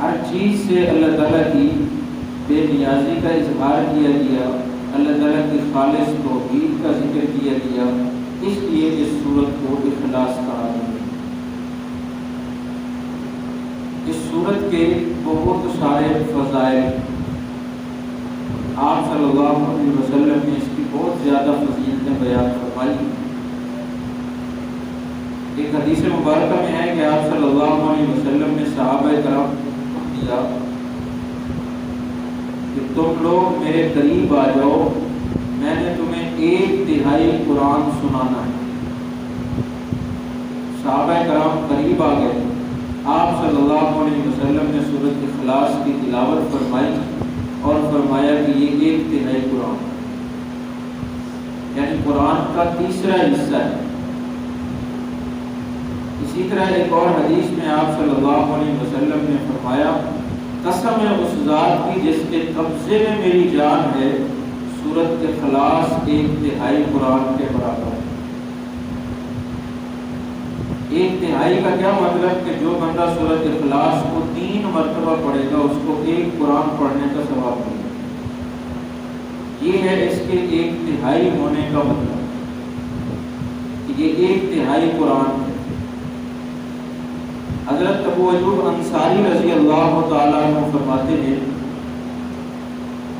ہر چیز سے اللہ تعالیٰ کی بے نیازی کا اظہار کیا گیا، اللہ تعالیٰ کی خالص توحید کا ذکر کیا گیا، اس لیے اس سورت کو اخلاص کہا گیا۔ اس سورت کے بہت سارے فضائل، آپ صلی اللہ علیہ وسلم نے اس کی بہت زیادہ فضیلتیں بیان فرمائی۔ ایک حدیث مبارکہ میں ہے کہ آپ صلی اللہ علیہ وسلم نے صحابہ کرام کو دیا کہ تم لوگ میرے قریب آ جاؤ، میں نے تمہیں 1/3 قرآن سنانا ہے۔ صحابہ کرام قریب آ گئے، آپ صلی اللہ علیہ وسلم نے سورۃ اخلاص کی تلاوت فرمائی اور فرمایا کہ یہ 1/3 قرآن، یعنی قرآن کا تیسرا حصہ ہے۔ اسی طرح ایک اور حدیث میں آپ صلی اللہ علیہ وسلم نے فرمایا، قسم ہے اس ذات کی جس کے قبضے میں میری جان ہے، سورۃ اخلاص 1/3 قرآن کے برابر ہے۔ 1/3 کا کیا مطلب کہ جو بندہ سورۃ اخلاص کو 3 مرتبہ پڑھے گا اس کو 1 قرآن پڑھنے کا ثواب ملے گا۔ یہ ہے اس کے 1/3 ہونے کا مطلب کہ یہ 1/3 قرآن ہے۔ حضرت ابو ایوب انصاری رضی اللہ تعالیٰ عنہ فرماتے ہیں،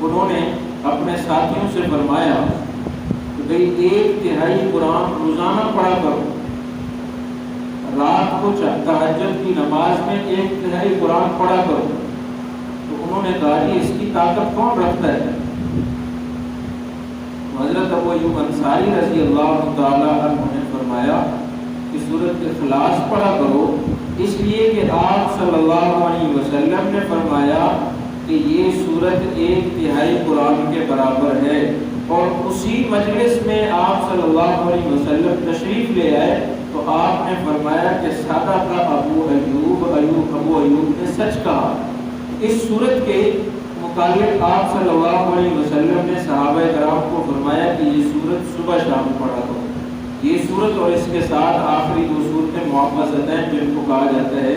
انہوں نے اپنے ساتھیوں سے فرمایا کہ بھئی 1/3 قرآن روزانہ پڑھا کرو، رات کو تہجد کی نماز میں 1/3 قرآن پڑھا کرو۔ تو انہوں نے کہا کہ اس کی طاقت کون رکھتا ہے؟ حضرت ابو ایوب انصاری رضی اللہ تعالیٰ عنہ نے فرمایا کہ سورۃ اخلاص پڑھا کرو، اس لیے کہ آپ صلی اللہ علیہ وسلم نے فرمایا کہ یہ سورت 1/3 قرآن کے برابر ہے۔ اور اسی مجلس میں آپ صلی اللہ علیہ وسلم تشریف لے آئے تو آپ نے فرمایا کہ صدق ابو ایوب نے سچ کہا۔ اس سورت کے متعلق آپ صلی اللہ علیہ وسلم نے صحابہ کرام کو فرمایا کہ یہ سورت صبح شام پڑھا کرو۔ یہ سورت اور اس کے ساتھ آخری 2 سورتیں معوذتین جن کو کہا جاتا ہے،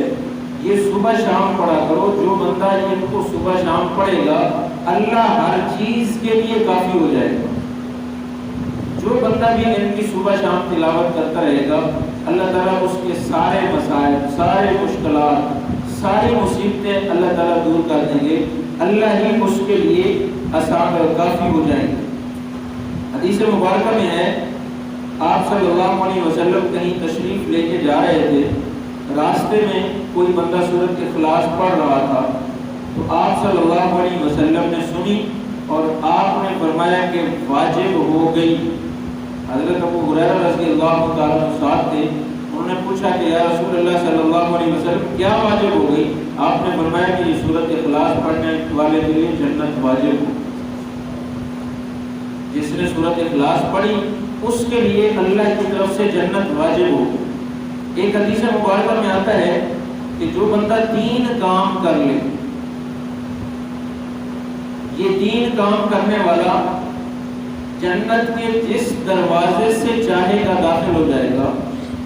یہ صبح شام پڑھا کرو۔ جو بندہ ان کو صبح شام پڑھے گا اللہ ہر چیز کے لیے کافی ہو جائے گا۔ جو بندہ بھی ان کی صبح شام تلاوت کرتا رہے گا اللہ تعالیٰ اس کے سارے مسائل، سارے مشکلات، ساری مصیبتیں اللہ تعالیٰ دور کر دیں گے، اللہ ہی اس کے لیے آسان اور کافی ہو جائیں گے۔ حدیث مبارکہ میں ہے آپ صلی اللہ علیہ وسلم کہیں تشریف لے کے جا رہے تھے، راستے میں کوئی بندہ سورۃ اخلاص پڑھ رہا تھا تو آپ صلی اللہ علیہ وسلم نے سنی اور آپ نے فرمایا کہ واجب ہو گئی۔ حضرت ابو ہریرہ رضی اللہ تعالیٰ عنہ ساتھ تھے، انہوں نے پوچھا کہ یا رسول اللہ صلی اللہ علیہ وسلم کیا واجب ہو گئی؟ آپ نے فرمایا کہ یہ سورۃ اخلاص پڑھنے والے کے لیے جنت واجب ہو۔ جس نے سورۃ اخلاص پڑھی اس کے لیے اللہ کی طرف سے جنت واجب ہو۔ ایک حدیث مبارکہ میں آتا ہے کہ جو بندہ 3 کام کر لے، یہ 3 کام کرنے والا جنت کے جس دروازے سے چاہے گا داخل ہو جائے گا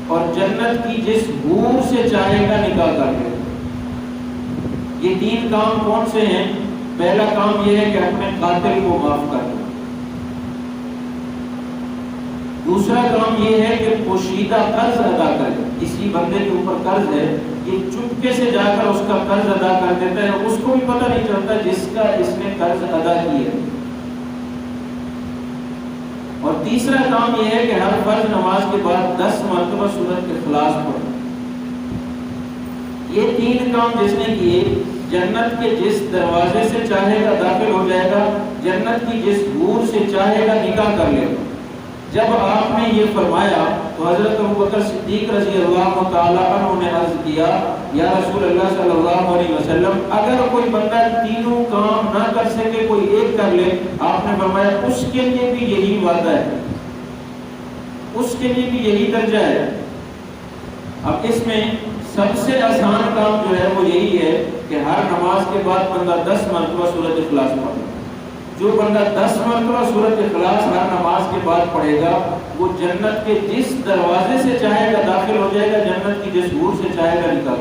اور جنت کی جس حور سے چاہے گا نکاح کر لے گا۔ یہ 3 کام کون سے ہیں؟ پہلا کام یہ ہے کہ اپنے قاتل کو معاف کر دے۔ دوسرا کام یہ ہے کہ پوشیدہ قرض ادا کرے، کسی بندے کے اوپر قرض ہے، یہ چپکے سے جا کر اس کا قرض ادا کر دیتا ہے، اس کو بھی پتہ نہیں چلتا جس کا اس نے قرض ادا کیا ہے۔ اور تیسرا کام یہ ہے کہ ہر فرض نماز کے بعد 10 مرتبہ سورۃ اخلاص پڑھے۔ یہ 3 کام جس نے کیے جنت کے جس دروازے سے چاہے گا داخل ہو جائے گا، جنت کی جس حور سے چاہے گا نکاح کر لے گا۔ جب آپ نے یہ فرمایا تو حضرت ابوبکر صدیق رضی اللہ تعالیٰ عنہ نے عرض کیا یا رسول اللہ صلی اللہ علیہ وسلم اگر کوئی بندہ 3 کام نہ کر سکے کوئی ایک کر لے، آپ نے فرمایا اس کے لیے بھی یہی وعدہ ہے، اس کے لیے بھی یہی درجہ ہے۔ اب اس میں سب سے آسان کام جو ہے وہ یہی ہے کہ ہر نماز کے بعد بندہ 10 مرتبہ سورۃ اخلاص پڑھے۔ جو بندہ 10 مرتبہ سورۃ اخلاص ہر نماز کے بعد پڑھے گا وہ جنت کے جس دروازے سے چاہے گا داخل ہو جائے گا، جنت کی جس حور سے چاہے گا نکال۔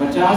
50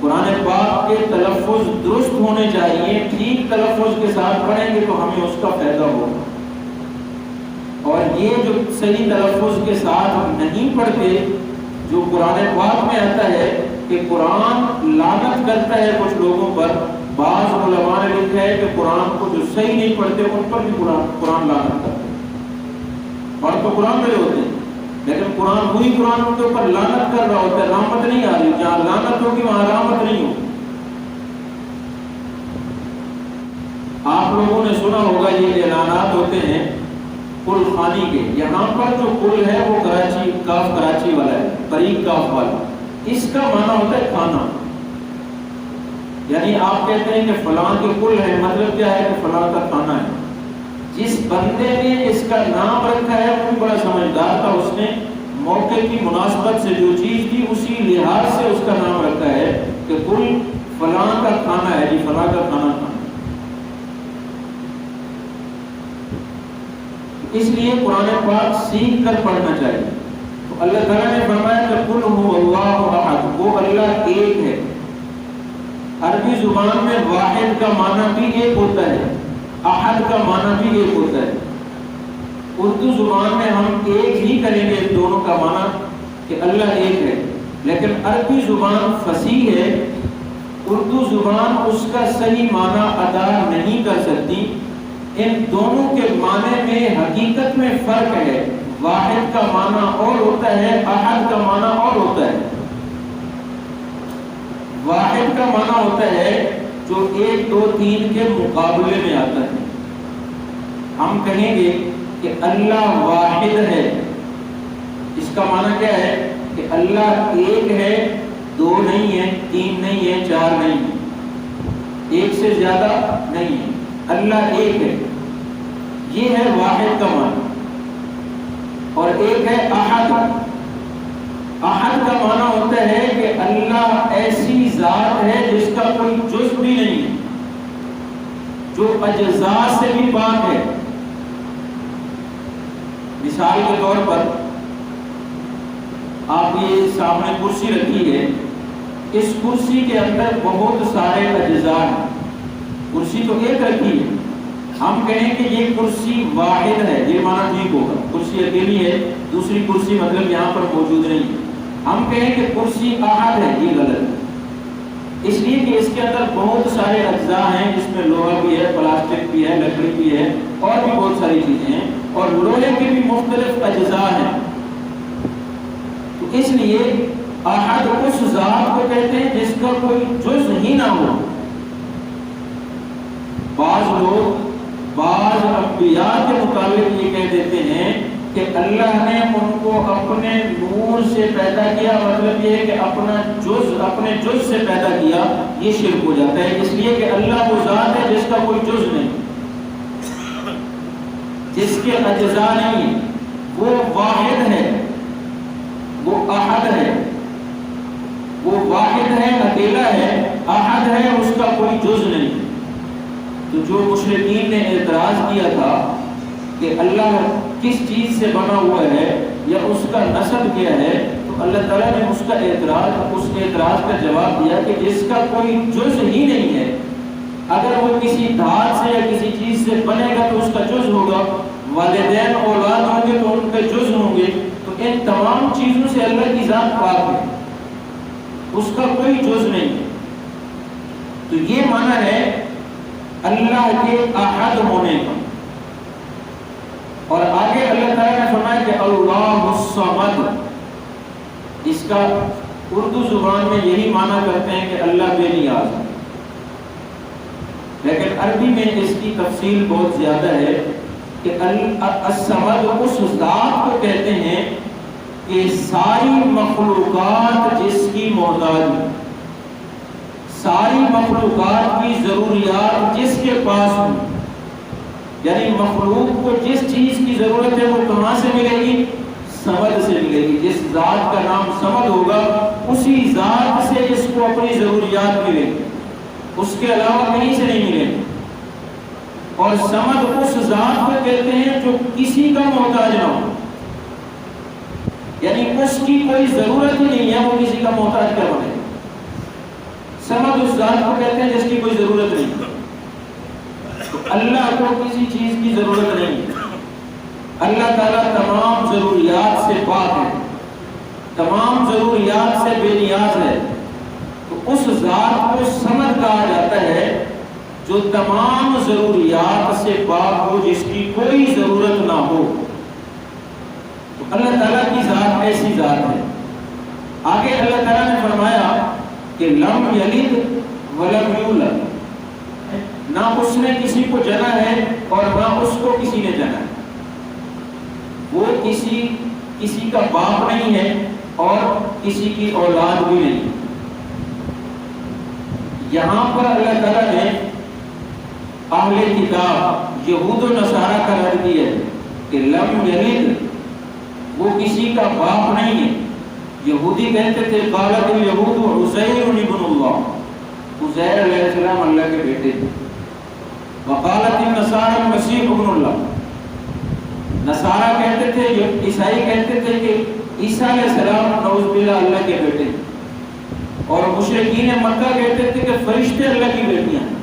قرآن پاک کے تلفظ درست ہونے چاہیے، ٹھیک تلفظ کے ساتھ پڑھیں گے تو ہمیں اس کا فائدہ ہوگا۔ اور یہ جو صحیح تلفظ کے ساتھ ہم نہیں پڑھتے، جو قرآن پاک میں آتا ہے کہ قرآن لعنت کرتا ہے کچھ لوگوں پر، بعض علماء نے لکھا ہے کہ قرآن کو جو صحیح نہیں پڑھتے ان پر بھی قرآن لعنت کرتا ہے۔ پڑھ تو قرآن میں ہوتے ہیں لیکن قرآن ان کے اوپر لعنت کر رہا ہوتا ہے، رحمت نہیں آ رہی، جہاں لعنت ہوگی وہاں رحمت نہیں ہوگی۔ آپ لوگوں نے سنا ہوگا یہ اعلانات ہوتے ہیں کل خانی کے، یہاں پر جو کل ہے وہ کراچی والا ہے، بریک کاف والا، اس کا معنی ہوتا ہے کھانا۔ یعنی آپ کہتے ہیں کہ فلاں کے کل ہے، مطلب کیا ہے کہ فلاں کا کھانا ہے۔ جس بندے نے اس کا نام رکھا ہے وہ بڑا سمجھدار تھا، اس نے موقع کی مناسبت سے جو چیز تھی اسی لحاظ سے اس کا نام رکھا ہے کہ کل فلاں کا کھانا ہے، جی فلاں کا کھانا کھانا۔ اس لیے قرآن پاک سیکھ کر پڑھنا چاہیے۔ تو اللہ تعالیٰ نے فرمایا کہ قل هو اللہ احد، وہ اللہ ایک ہے۔ عربی زبان میں واحد کا معنی بھی ایک ہوتا ہے، احد کا معنی بھی ایک ہوتا ہے۔ اردو زبان میں ہم ایک ہی کریں گے ان دونوں کا معنی کہ اللہ ایک ہے، لیکن عربی زبان فصیح ہے، اردو زبان اس کا صحیح معنی ادا نہیں کر سکتی۔ ان دونوں کے معنی میں حقیقت میں فرق ہے، واحد کا معنی اور ہوتا ہے، احد کا معنی اور ہوتا ہے۔ واحد کا معنی ہوتا ہے جو 1 2 3 کے مقابلے میں آتا ہے۔ ہم کہیں گے کہ اللہ واحد ہے، اس کا معنی کیا ہے کہ اللہ ایک ہے، 2 نہیں ہے، 3 نہیں ہے، 4 نہیں ہے، ایک سے زیادہ نہیں ہے، اللہ ایک ہے، یہ ہے واحد کا معنی۔ اور ایک ہے احد۔ احد کا معنی ہوتا ہے کہ اللہ ایسی ذات ہے جس کا کوئی جز بھی نہیں ہے، جو اجزاء سے بھی پاک ہے۔ مثال کے طور پر آپ یہ سامنے کرسی رکھی ہے، اس کرسی کے اندر بہت سارے اجزاء ہیں، کرسی تو ایک رکھی ہے، ہم کہیں کہ یہ کرسی واحد ہے، یہ معنی ٹھیک ہوگا، کرسی اکیلی ہے، دوسری کرسی مطلب یہاں پر موجود نہیں ہے۔ ہم کہیں کہ کرسی احد ہے، یہ غلط ہے، اس لیے کہ اس کے اندر بہت سارے اجزاء ہیں، جس میں لوہا بھی ہے، پلاسٹک بھی ہے، لکڑی بھی ہے، اور بھی بہت ساری چیزیں ہیں، اور لوہے کے بھی مختلف اجزاء ہیں۔ تو اس لیے احد اس ذات کو کہتے ہیں جس کا کوئی جز ہی نہ ہو۔ بعض لوگ بعض انبیاء کے مطابق یہ کہہ دیتے ہیں کہ اللہ نے ان کو اپنے نور سے پیدا کیا، مطلب یہ ہے کہ اپنے جز سے پیدا کیا، یہ شرک ہو جاتا ہے، اس لیے کہ اللہ وہ ذات ہے جس کا کوئی جز نہیں، جس کے اجزاء نہیں ہیں، وہ واحد ہے، وہ احد ہے، وہ واحد ہے، اکیلا ہے، احد ہے، اس کا کوئی جز نہیں۔ تو جو مشرکین نے اعتراض کیا تھا کہ اللہ کس چیز سے بنا ہوا ہے یا اس کا نسب کیا ہے، تو اللہ تعالیٰ نے اس اعتراض کا جواب دیا کہ جس کا کوئی جز ہی نہیں ہے، اگر وہ کسی دھات سے یا کسی چیز سے بنے گا تو اس کا جز ہوگا، والدین اولاد ہوں گے تو ان کے جز ہوں گے، تو ان تمام چیزوں سے اللہ کی ذات پاک ہے، اس کا کوئی جز نہیں ہے۔ تو یہ معنی ہے اللہ کے احد ہونے کا۔ اور آگے اللہ تعالیٰ نے فرمایا کہ اللہ الصمد، اس کا اردو زبان میں یہی معنی کرتے ہیں کہ اللہ بے نیاز ہے، لیکن عربی میں اس کی تفصیل بہت زیادہ ہے کہ الصمد اس ذات کو کہتے ہیں کہ ساری مخلوقات جس کی محتاج ہے، ساری مخلوقات کی ضروریات جس کے پاس ہوں، یعنی مخلوق کو جس چیز کی ضرورت ہے وہ کہاں سے ملے گی؟ صمد سے ملے گی۔ جس ذات کا نام صمد ہوگا اسی ذات سے اس کو اپنی ضروریات ملے گی، اس کے علاوہ کہیں سے نہیں ملے گی۔ اور صمد اس ذات کو کہتے ہیں جو کسی کا محتاج نہ ہو، یعنی اس کی کوئی ضرورت ہی نہیں ہے، وہ کسی کا محتاج کیا بنے۔ سمد اس ذات کو کہتے ہیں جس کی کوئی ضرورت نہیں. تو اللہ کو کسی چیز کی ضرورت نہیں. اللہ تعالیٰ تمام ضروریات سے پاک ہے, تمام ضروریات سے بے نیاز ہے. تو اس ذات کو سمد کہا جاتا ہے جو تمام ضروریات سے پاک ہو, جس کی کوئی ضرورت نہ ہو. تو اللہ تعالیٰ کی ذات ایسی ذات ہے. آگے اللہ تعالیٰ نے فرمایا کہ لم یلد ولم یولد, نہ اس نے کسی کو جنا ہے اور نہ اس کو کسی نے جنا ہے. وہ کسی کا باپ نہیں ہے اور کسی کی اولاد بھی نہیں. یہاں پر اللہ تعالیٰ نے اہل کتاب یہود و نصارہ کا رد دیا ہے کہ لم یلد, وہ کسی کا باپ نہیں ہے. یہودی کہتے تھے قالت الیہود عزیر ابن اللہ, عزیر علیہ السلام اللہ کے بیٹے تھے. وقالت النصارى المسیح ابن اللہ, نصارہ کہتے تھے, عیسائی کہتے تھے کہ عیسیٰ علیہ السلام نعوذ باللہ اللہ کے بیٹے ہیں. اور مشرکین مکہ کہتے تھے کہ فرشتے اللہ کی بیٹیاں ہیں.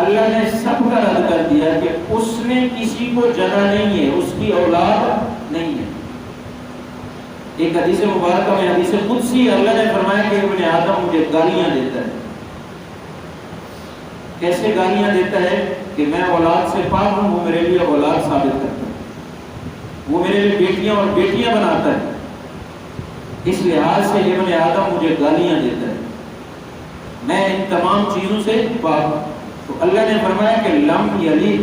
اللہ نے سب کا رد کر دیا کہ اس نے کسی کو جنا نہیں ہے, اس کی اولاد نہیں ہے. ایک حدیث مبارکہ میں, حدیث قدسی, اللہ نے فرمایا کہ ابن آدم مجھے گالیاں دیتا ہے. کیسے گالیاں دیتا ہے کہ میں اولاد سے پاک ہوں, وہ میرے لیے اولاد ثابت کرتا ہے, وہ میرے لیے بیٹیاں اور بیٹیاں بناتا ہے. اس لحاظ سے ابن آدم مجھے گالیاں دیتا ہے, میں ان تمام چیزوں سے پاک ہوں. تو اللہ نے فرمایا کہ لم یلد,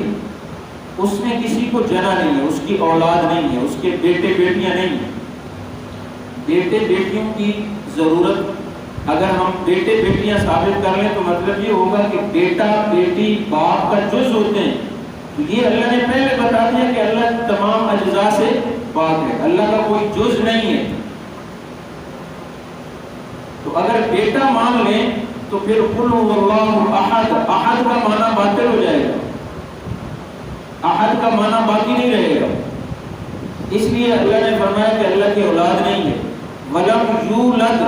اس نے کسی کو جنا نہیں ہے, اس کی اولاد نہیں ہے, اس کے بیٹے بیٹیاں نہیں ہیں. بیٹے بیٹیوں کی ضرورت اگر ہم بیٹے بیٹیاں ثابت کر لیں تو مطلب یہ ہوگا کہ بیٹا بیٹی باپ کا جز ہوتے ہیں. تو یہ اللہ نے پہلے بتا دیا کہ اللہ تمام اجزاء سے پاک ہے, اللہ کا کوئی جز نہیں ہے. تو اگر بیٹا مان لیں تو پھر قل هو اللہ احد, احد کا معنی باطل ہو جائے گا, احد کا معنی باقی نہیں رہے گا. اس لیے اللہ نے فرمایا کہ اللہ کی اولاد نہیں ہے. ولم یولد,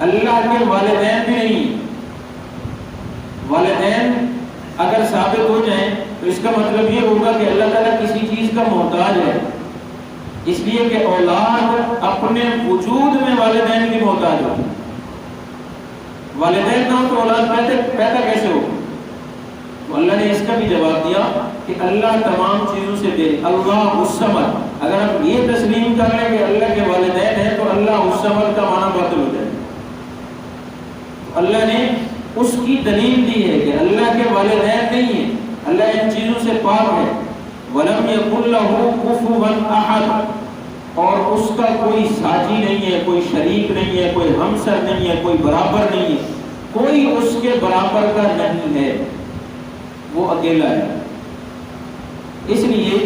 اللہ کے والدین بھی نہیں. والدین اگر ثابت ہو جائیں تو اس کا مطلب یہ ہوگا کہ اللہ تعالیٰ کسی چیز کا محتاج ہے, اس لیے کہ اولاد اپنے وجود میں والدین کی محتاج ہو. والدین نہ ہو تو اولاد پیدا کیسے ہو؟ تو اللہ نے اس کا بھی جواب دیا کہ اللہ تمام چیزوں سے بے, اللہ الصمد. اگر ہم یہ تسلیم کر لیں کہ اللہ کے والدین ہیں تو اللہ الصمد کا معنی باطل ہو جائے. اللہ نے اس کی دلیل دی ہے کہ اللہ کے والدین نہیں ہیں, اللہ ان چیزوں سے پاک ہے. ولم یکن لہ کفوا احد, اور اس کا کوئی ساجی نہیں ہے, کوئی شریک نہیں ہے, کوئی ہمسر نہیں ہے, کوئی برابر نہیں ہے, کوئی اس کے برابر کا نہیں ہے, وہ اکیلا ہے. اس لیے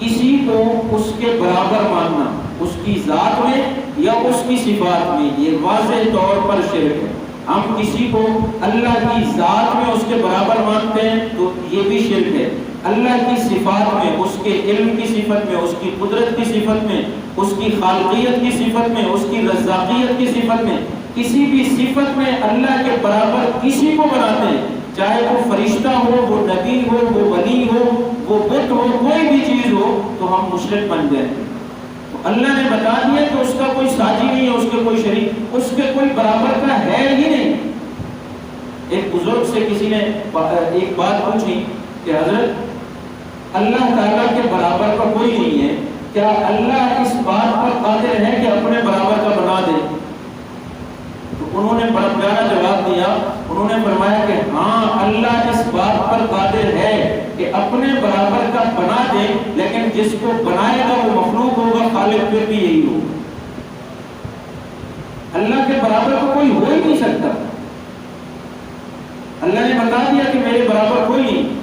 کسی کو اس کے برابر ماننا اس کی ذات میں یا اس کی صفات میں, یہ واضح طور پر شرک ہے. ہم کسی کو اللہ کی ذات میں اس کے برابر مانتے ہیں تو یہ بھی شرک ہے. اللہ کی صفات میں, اس کے علم کی صفت میں, اس کی قدرت کی صفت میں, اس کی خالقیت کی صفت میں, اس کی رزاقیت کی صفت میں, کسی بھی صفت میں اللہ کے برابر کسی کو بناتے ہیں, چاہے وہ فرشتہ ہو, وہ نبی ہو, وہ ولی ہو, وہ بت ہو, کوئی بھی چیز ہو, تو ہم مشرک بن گئے. تو اللہ نے بتا دیا کہ اس کا کوئی ساجی نہیں ہے, اس کے کوئی شریک, اس کے کوئی برابر کا ہے ہی نہیں. ایک بزرگ سے کسی نے ایک بات پوچھی کہ حضرت اللہ تعالیٰ کے برابر کا کوئی نہیں ہے, کیا اللہ اس بات پر قادر ہے کہ اپنے برابر کا بنا دے؟ تو انہوں نے بڑا پیارا جواب دیا. انہوں نے فرمایا کہ ہاں اللہ اس بات پر قادر ہے کہ اپنے برابر کا بنا دے, لیکن جس کو بنائے گا وہ مخلوق ہوگا, خالق پھر بھی یہی ہوگا. اللہ کے برابر کا کوئی ہو ہی نہیں سکتا. اللہ نے بتا دیا کہ میرے برابر کوئی نہیں.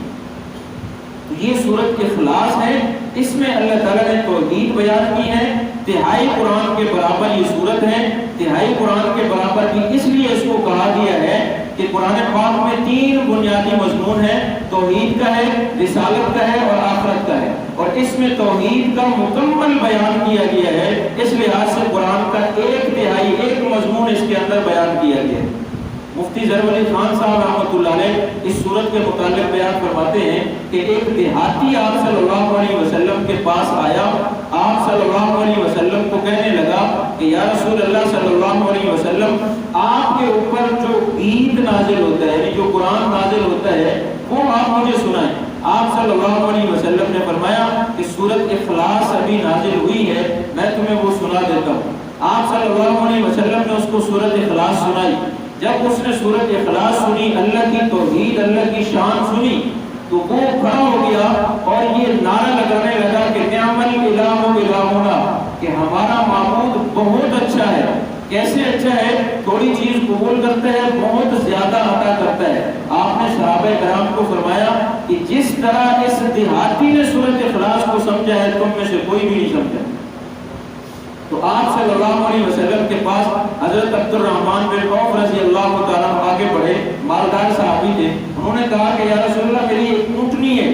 یہ سورت کے خلاص ہے, اس میں اللہ تعالیٰ نے توحید بیان کی ہے. تہائی قرآن کے برابر یہ سورت ہے. تہائی قرآن کے برابر بھی اس لیے اس کو کہا گیا ہے کہ قرآن پاک میں 3 بنیادی مضمون ہیں, توحید کا ہے, رسالت کا ہے اور آخرت کا ہے. اور اس میں توحید کا مکمل بیان کیا گیا ہے، اس لحاظ سے قرآن کا 1/3 ایک مضمون اس کے اندر بیان کیا گیا ہے۔ مفتی ظفر علی خان صاحب رحمۃ اللہ علیہ اس صورت کے متعلق بیان فرماتے ہیں کہ ایک دیہاتی آپ صلی اللہ علیہ وسلم کے پاس آیا، آپ صلی اللہ علیہ وسلم کو کہنے لگا کہ یا رسول اللہ صلی اللہ علیہ وسلم، آپ کے اوپر جو عید نازل ہوتا ہے، یعنی جو قرآن نازل ہوتا ہے، وہ آپ مجھے سنائیں۔ آپ صلی اللہ علیہ وسلم نے فرمایا کہ سورت اخلاص ابھی نازل ہوئی ہے، میں تمہیں وہ سنا دیتا ہوں۔ آپ صلی اللہ علیہ وسلم نے اس کو سورت اخلاص سنائی۔ جب اس نے سورت اخلاص سنی، اللہ کی توحید، اللہ کی شان سنی، تو وہ کھڑا ہو گیا اور یہ نعرہ لگانے لگا کہ نعم الالہ الہنا، کہ ہمارا معبود بہت اچھا ہے۔ کیسے اچھا ہے؟ تھوڑی چیز قبول کرتا ہے، بہت زیادہ عطا کرتا ہے۔ آپ نے صحابہ کرام کو فرمایا کہ جس طرح اس دیہاتی نے سورت اخلاص کو سمجھا ہے، تم میں سے کوئی بھی نہیں سمجھا۔ تو آپ صلی اللہ علیہ وسلم کے پاس حضرت عبد الرحمن بن عوف رضی اللہ تعالیٰ آگے بڑھے، مالدار صحابی تھے۔ انہوں نے کہا کہ یا رسول اللہ، میری ایک اونٹنی ہے،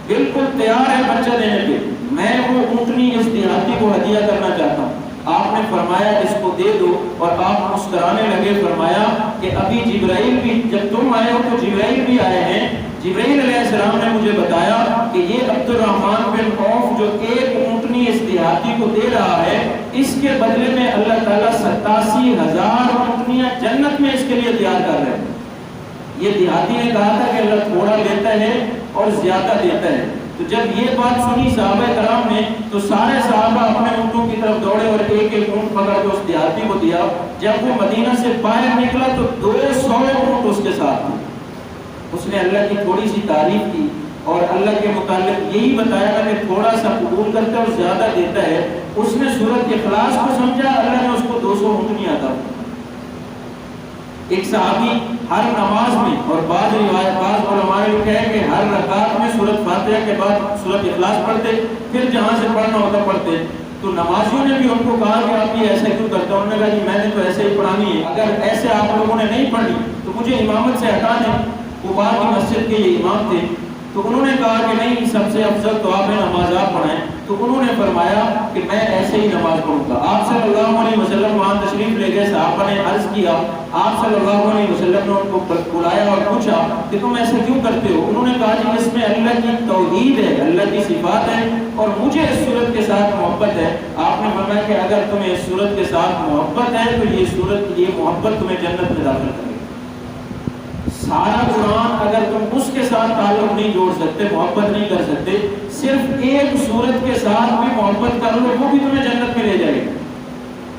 بالکل تیار ہے بچہ دینے پہ، میں وہ اونٹنی اس دیہاتی کو ہدیہ کرنا چاہتا ہوں۔ آپ نے فرمایا اس کو دے دو، اور آپ مسکرانے لگے۔ فرمایا کہ ابھی جبرائیل بھی، جب تم آئے ہو تو جبرائیل بھی آئے ہیں، جبرائیل علیہ السلام نے مجھے بتایا کہ یہ عبد الرحمن بن عوف جو ایک اونٹنی اس دیہاتی کو دے رہا ہے، اس کے بدلے میں اللہ تعالیٰ 87,000 اونٹنیاں جنت میں اس کے لیے تیار کر رہے ہیں۔ یہ دیہاتی نے کہا تھا کہ اللہ تھوڑا دیتا ہے اور زیادہ دیتا ہے۔ تو جب یہ بات سنی صحابہ کرام نے، تو سارے صحابہ اپنے اونٹوں کی طرف دوڑے اور ایک ایک اونٹ پکڑ کے اس دیہاتی کو دیا۔ جب وہ مدینہ سے باہر نکلا تو 200 اونٹ اس کے ساتھ تھے۔ اس نے اللہ کی تھوڑی سی تعریف کی اور اللہ کے متعلق یہی بتایا تھا کہ تھوڑا سا قبول کرتا ہے اور زیادہ دیتا ہے۔ اس نے سورت اخلاص کو سمجھا، اللہ نے اس کو 200 اونٹنیاں عطا کی۔ ایک صحابی ہر نماز میں، اور بعض روایت بعض علماء نے کہا کہ ہر رکعت میں سورت فاتحہ کے بعد سورت اخلاص پڑھتے، پھر جہاں سے پڑھنا ہوتا پڑھتے۔ تو نمازیوں نے بھی ان کو کہا کہ آپ یہ ایسا کیوں کرتے ہیں؟ انہوں نے کہا جی میں نے تو ایسے ہی پڑھانی ہے، اگر ایسے آپ لوگوں نے نہیں پڑھی تو مجھے امامت سے ہٹا دیں۔ قباء کی مسجد کے یہ امام تھے، تو انہوں نے کہا کہ نہیں، سب سے افضل تو آپ نماز آپ پڑھائیں۔ تو انہوں نے فرمایا کہ میں ایسے ہی نماز پڑھوں گا۔ آپ صلی اللہ علیہ وسلم وہاں تشریف لے گئے، صحابہ نے عرض کیا، آپ صلی اللہ علیہ وسلم نے ان کو بلایا اور پوچھا کہ تم ایسے کیوں کرتے ہو؟ انہوں نے کہا جی اس میں اللہ کی توحید ہے، اللہ کی صفات ہے، اور مجھے اس صورت کے ساتھ محبت ہے۔ آپ نے فرمایا کہ اگر تمہیں اس صورت کے ساتھ محبت ہے تو یہ محبت تمہیں جنت میں داخل کرے گی۔ سارا قرآن اگر تم اس کے ساتھ تعلق نہیں جوڑ سکتے، محبت نہیں کر سکتے، صرف ایک سورت کے ساتھ بھی محبت کر لو، وہ بھی تمہیں جنت میں لے جائے گی۔